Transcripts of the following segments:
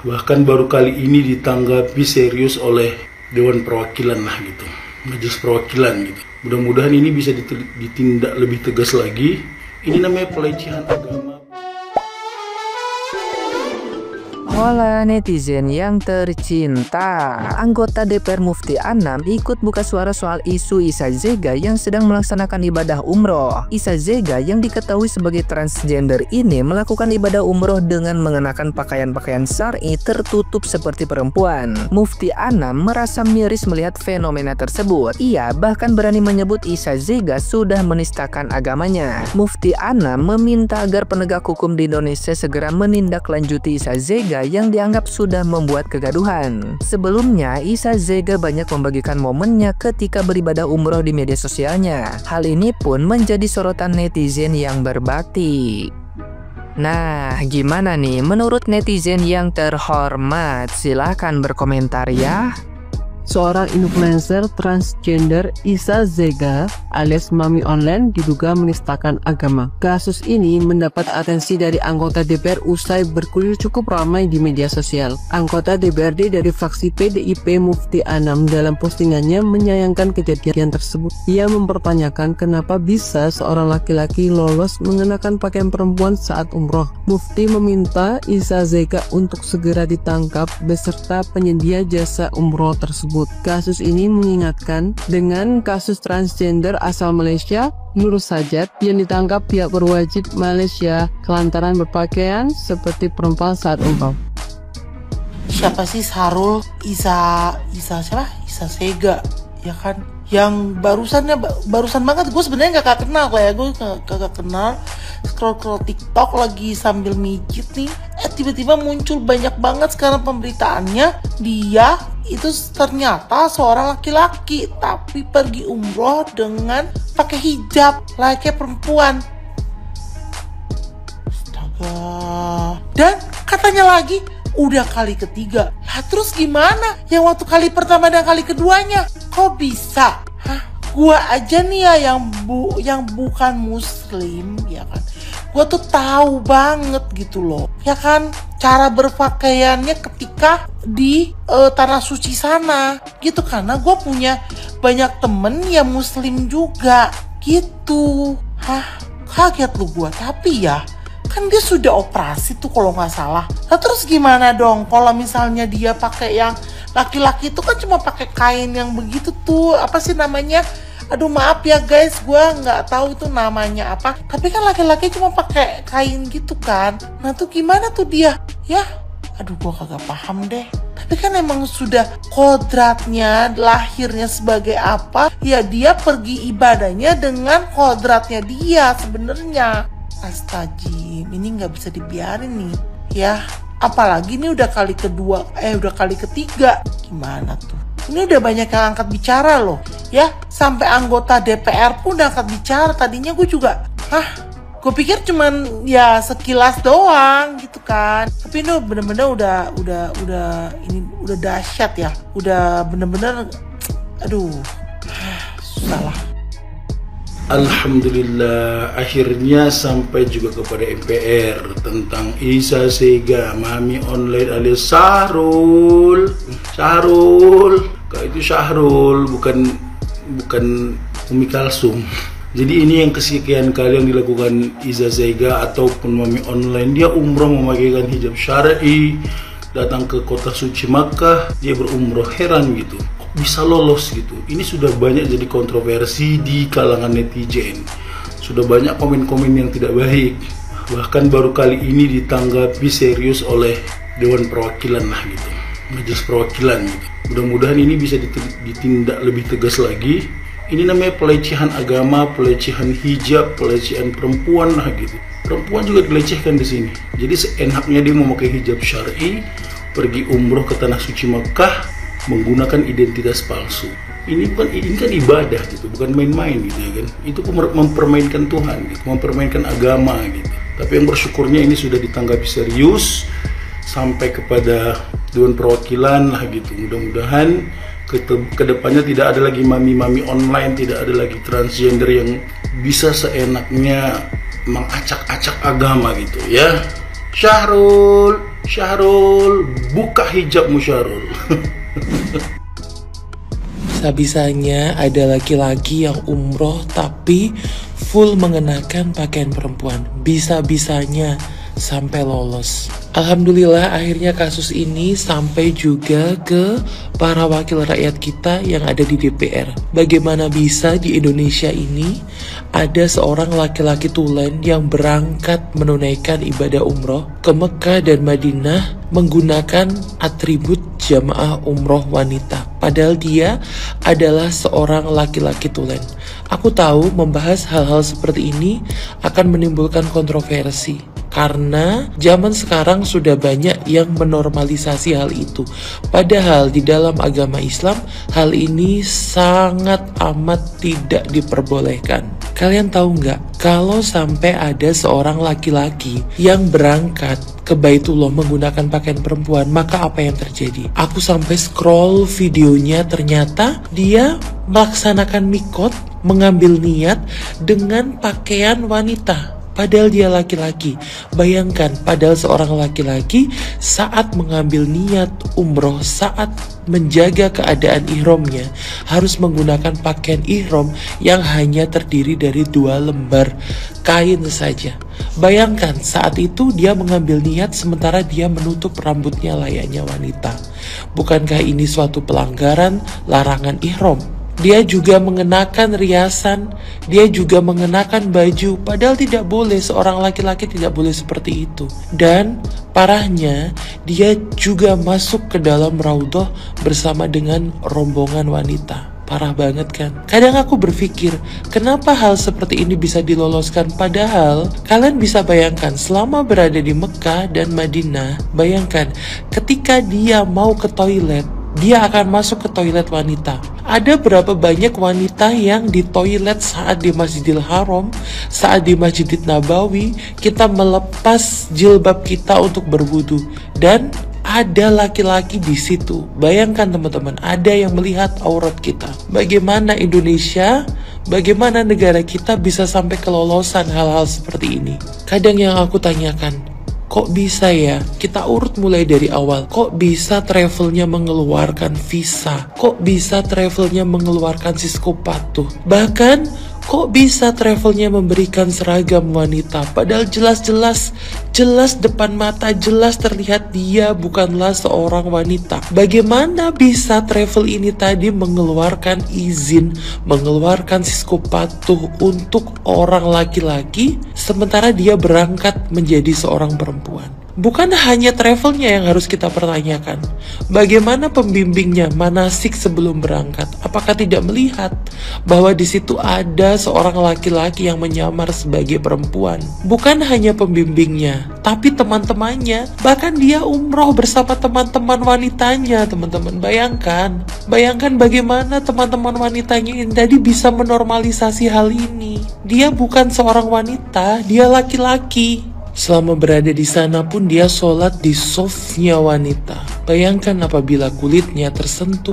Bahkan baru kali ini ditanggapi serius oleh Dewan Perwakilan lah gitu, Majelis Perwakilan gitu. Mudah-mudahan ini bisa ditindak lebih tegas lagi. Ini namanya pelecehan agama. Hola netizen yang tercinta, anggota DPR Mufti Anam ikut buka suara soal isu Isa Zega yang sedang melaksanakan ibadah umroh. Isa Zega yang diketahui sebagai transgender ini melakukan ibadah umroh dengan mengenakan pakaian-pakaian syar'i tertutup seperti perempuan. Mufti Anam merasa miris melihat fenomena tersebut. Ia bahkan berani menyebut Isa Zega sudah menistakan agamanya. Mufti Anam meminta agar penegak hukum di Indonesia segera menindaklanjuti Isa Zega yang dianggap sudah membuat kegaduhan. Sebelumnya, Isa Zega banyak membagikan momennya ketika beribadah umroh di media sosialnya. Hal ini pun menjadi sorotan netizen yang berbakti. Nah, gimana nih menurut netizen yang terhormat? Silahkan berkomentar ya. Seorang influencer transgender Isa Zega alias Mami Online diduga menistakan agama. Kasus ini mendapat atensi dari anggota DPR usai bergulir cukup ramai di media sosial. Anggota DPRD dari fraksi PDIP Mufti Anam dalam postingannya menyayangkan kejadian tersebut. Ia mempertanyakan kenapa bisa seorang laki-laki lolos mengenakan pakaian perempuan saat umroh. Mufti meminta Isa Zega untuk segera ditangkap beserta penyedia jasa umroh tersebut. Kasus ini mengingatkan dengan kasus transgender asal Malaysia, Nur Sajat, yang ditangkap pihak berwajib Malaysia kelantaran berpakaian seperti perempuan saat umroh. Siapa sih Sarul? Isa siapa? Isa Zega, ya kan? Yang barusan banget, gue sebenarnya gak kenal lah ya, gue gak kenal. Scroll TikTok lagi sambil mijit nih, tiba-tiba muncul banyak banget sekarang pemberitaannya. Dia itu ternyata seorang laki-laki tapi pergi umroh dengan pakai hijab layaknya perempuan. Astaga. Dan katanya lagi udah kali ketiga. Lah terus gimana yang waktu kali pertama dan kali keduanya? Kok bisa? Hah? Gua aja nih ya yang bukan muslim ya kan, gua tuh tahu banget gitu loh ya kan cara berpakaiannya ketika di tanah suci sana gitu, karena gua punya banyak temen yang muslim juga gitu. Hah, kaget lu gua. Tapi ya kan dia sudah operasi tuh kalau nggak salah. Nah terus gimana dong kalau misalnya dia pakai yang laki-laki itu kan cuma pakai kain yang begitu tuh, apa sih namanya? Aduh maaf ya guys, gue nggak tahu itu namanya apa. Tapi kan laki-laki cuma pakai kain gitu kan. Nah tuh gimana tuh dia? Ya, aduh gue kagak paham deh. Tapi kan emang sudah kodratnya, lahirnya sebagai apa? Ya dia pergi ibadahnya dengan kodratnya dia sebenarnya. Astagfirullah, ini nggak bisa dibiarin nih, ya. Apalagi ini udah kali kedua, udah kali ketiga. Gimana tuh? Ini udah banyak yang angkat bicara loh, ya. Sampai anggota DPR pun udah angkat bicara. Tadinya gue juga, gue pikir cuman ya sekilas doang gitu kan. Tapi ini bener-bener udah dahsyat ya. Udah bener-bener, aduh, susah lah. Alhamdulillah akhirnya sampai juga kepada MPR tentang Isa Zega, Mami Online alias Syahrul. Kalau itu Syahrul bukan Umi Kalsum. Jadi ini yang kesekian kali yang dilakukan Isa Zega ataupun Mami Online. Dia umroh memakaikan hijab syar'i, datang ke kota suci Makkah, dia berumroh. Heran gitu, bisa lolos gitu. Ini sudah banyak jadi kontroversi di kalangan netizen. Sudah banyak komen-komen yang tidak baik. Bahkan baru kali ini ditanggapi serius oleh Dewan Perwakilan lah gitu, Majelis Perwakilan gitu. Mudah-mudahan ini bisa ditindak lebih tegas lagi. Ini namanya pelecehan agama, pelecehan hijab, pelecehan perempuan lah gitu. Perempuan juga dilecehkan di sini. Jadi seenaknya dia memakai hijab syar'i, pergi umroh ke tanah suci Makkah, menggunakan identitas palsu. Ini kan ibadah gitu, bukan main-main gitu ya kan. Itu mempermainkan Tuhan gitu, mempermainkan agama gitu. Tapi yang bersyukurnya ini sudah ditanggapi serius sampai kepada Dewan Perwakilan lah gitu. Mudah-mudahan kedepannya tidak ada lagi mami-mami online, tidak ada lagi transgender yang bisa seenaknya mengacak-acak agama gitu ya. Syahrul Syahrul, buka hijabmu Syahrul. Bisa-bisanya ada laki-laki yang umroh tapi full mengenakan pakaian perempuan. Bisa-bisanya sampai lolos. Alhamdulillah akhirnya kasus ini sampai juga ke para wakil rakyat kita yang ada di DPR. Bagaimana bisa di Indonesia ini ada seorang laki-laki tulen yang berangkat menunaikan ibadah umroh ke Mekah dan Madinah menggunakan atribut jamaah umroh wanita. Padahal dia adalah seorang laki-laki tulen. Aku tahu membahas hal-hal seperti ini akan menimbulkan kontroversi. Karena zaman sekarang sudah banyak yang menormalisasi hal itu. Padahal di dalam agama Islam hal ini sangat amat tidak diperbolehkan. Kalian tahu nggak? Kalau sampai ada seorang laki-laki yang berangkat ke Baitullah menggunakan pakaian perempuan, maka apa yang terjadi? Aku sampai scroll videonya, ternyata dia melaksanakan mikot, mengambil niat dengan pakaian wanita. Padahal dia laki-laki. Bayangkan, padahal seorang laki-laki saat mengambil niat umroh, saat menjaga keadaan ihramnya, harus menggunakan pakaian ihram yang hanya terdiri dari 2 lembar kain saja. Bayangkan saat itu dia mengambil niat sementara dia menutup rambutnya layaknya wanita. Bukankah ini suatu pelanggaran larangan ihram? Dia juga mengenakan riasan, dia juga mengenakan baju, padahal tidak boleh, seorang laki-laki tidak boleh seperti itu. Dan parahnya, dia juga masuk ke dalam raudhah bersama dengan rombongan wanita. Parah banget kan? Kadang aku berpikir, kenapa hal seperti ini bisa diloloskan? Padahal kalian bisa bayangkan, selama berada di Mekah dan Madinah, bayangkan ketika dia mau ke toilet, dia akan masuk ke toilet wanita. Ada berapa banyak wanita yang di toilet saat di Masjidil Haram, saat di Masjid Nabawi, kita melepas jilbab kita untuk berwudu. Dan ada laki-laki di situ. Bayangkan teman-teman, ada yang melihat aurat kita. Bagaimana Indonesia, bagaimana negara kita bisa sampai kelolosan hal-hal seperti ini? Kadang yang aku tanyakan, kok bisa ya? Kita urut mulai dari awal. Kok bisa travelnya mengeluarkan visa? Kok bisa travelnya mengeluarkan psikopatuh? Bahkan kok bisa travelnya memberikan seragam wanita? Padahal jelas depan mata, jelas terlihat dia bukanlah seorang wanita. Bagaimana bisa travel ini tadi mengeluarkan izin, mengeluarkan psikopatuh untuk orang laki-laki, sementara dia berangkat menjadi seorang perempuan? Bukan hanya travelnya yang harus kita pertanyakan. Bagaimana pembimbingnya, manasik sebelum berangkat? Apakah tidak melihat bahwa di situ ada seorang laki-laki yang menyamar sebagai perempuan? Bukan hanya pembimbingnya, tapi teman-temannya. Bahkan dia umroh bersama teman-teman wanitanya, teman-teman. Bayangkan bagaimana teman-teman wanitanya ini tadi bisa menormalisasi hal ini. Dia bukan seorang wanita, dia laki-laki. Selama berada di sana pun dia sholat di softnya wanita. Bayangkan apabila kulitnya tersentuh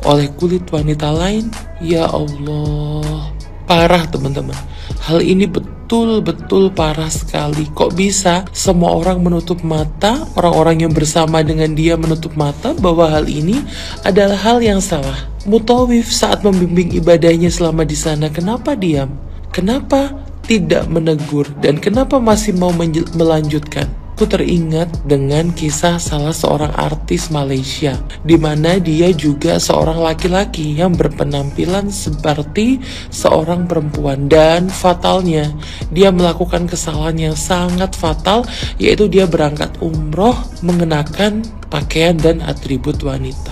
oleh kulit wanita lain. Ya Allah, parah teman-teman. Hal ini betul-betul parah sekali. Kok bisa semua orang menutup mata, orang-orang yang bersama dengan dia menutup mata bahwa hal ini adalah hal yang salah. Mutawif saat membimbing ibadahnya selama di sana, kenapa diam? Kenapa tidak menegur, dan kenapa masih mau melanjutkan? Aku teringat dengan kisah salah seorang artis Malaysia, di mana dia juga seorang laki-laki yang berpenampilan seperti seorang perempuan, dan fatalnya dia melakukan kesalahan yang sangat fatal, yaitu dia berangkat umroh mengenakan pakaian dan atribut wanita.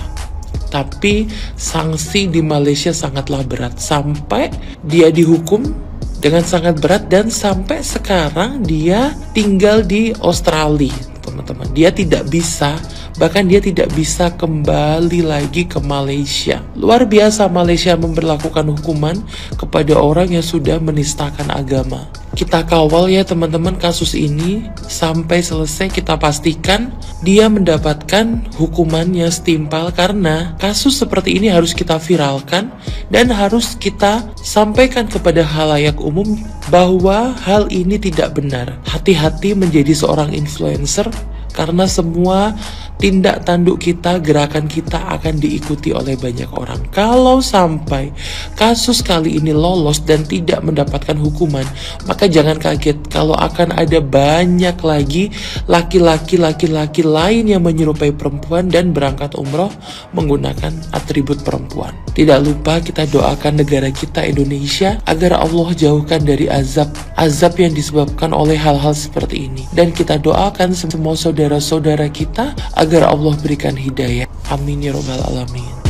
Tapi sanksi di Malaysia sangatlah berat, sampai dia dihukum dengan sangat berat, dan sampai sekarang dia tinggal di Australia, teman-teman. Dia tidak bisa, bahkan dia tidak bisa kembali lagi ke Malaysia. Luar biasa Malaysia memberlakukan hukuman kepada orang yang sudah menistakan agama. Kita kawal ya teman-teman kasus ini sampai selesai. Kita pastikan dia mendapatkan hukumannya setimpal, karena kasus seperti ini harus kita viralkan dan harus kita sampaikan kepada khalayak umum bahwa hal ini tidak benar. Hati-hati menjadi seorang influencer, Karena semua tindak tanduk kita, gerakan kita akan diikuti oleh banyak orang. Kalau sampai kasus kali ini lolos dan tidak mendapatkan hukuman, maka jangan kaget kalau akan ada banyak lagi laki-laki lain yang menyerupai perempuan dan berangkat umroh menggunakan atribut perempuan. Tidak lupa kita doakan negara kita Indonesia agar Allah jauhkan dari azab yang disebabkan oleh hal-hal seperti ini. Dan kita doakan semua saudara-saudara kita agar Allah berikan hidayah. Amin ya robbal alamin.